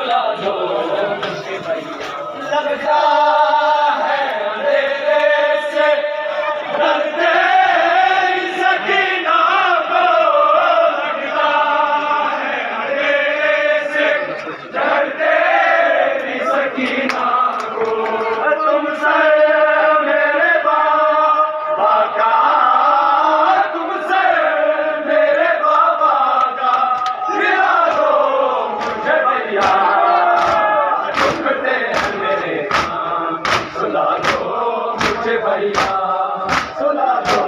सुला दो मुझे भैया। लगता है अंधेरे से डरते सकीना को, लगता है अंधेरे से डरते सकीना को। तुमसे मेरे बाबा का, तुमसे मेरे बाबा का दिला दो मुझे भैया। दुखते हैं मेरे कान, सुला दो मुझे भैया, सुला दो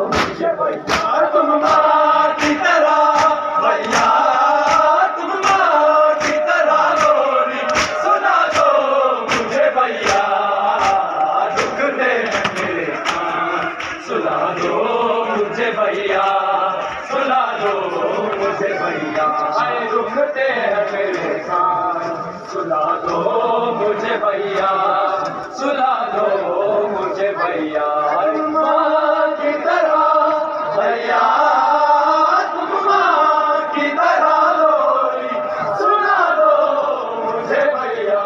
मुझे भैया। तुम माँ की तरह भैया, तुम माँ की तरह लोरी, सुला दो मुझे भैया। दुखते हैं मेरे कान, सुला दो मुझे भैया, सुला दो मुझे भैया। आए दुखते हैं मेरे कान, सुला दो मुझे भैया, सुला दो मुझे भैया। माँ की तरह भैया, तुम माँ की तरह लोरी, सुला दो मुझे भैया।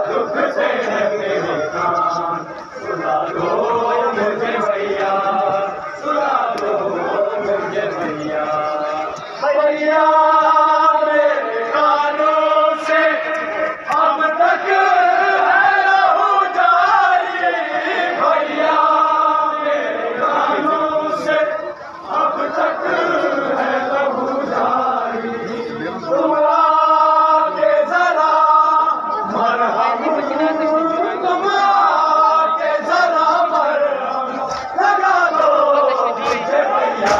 दुखते हैं मेरे कान, सुला दो मुझे भैया, सुला दो मुझे भैया। भैया मेरे कानों से अब तक है लहू जारी, भैया मेरे कानों से अब तक है लहू जारी। तुम आके जरा मरहम, तुम आके जरा मरहम लगा दो मुझे भैया।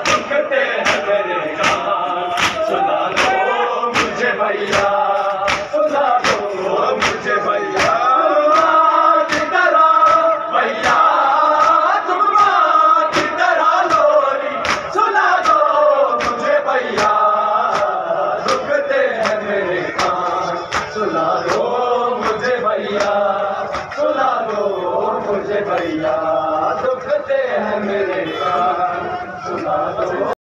दुखते हैं मेरे कान, सुला दो मुझे भैया, सुला दो मुझे भैया। माँ की तरह भैया, तुम माँ की तरह लोरी, सुला दो मुझे भैया। दुखते हैं मेरे कान, सुला दो मुझे भैया, सुला दो मुझे भैया। दुखते हैं मेरे कान, सुला दो।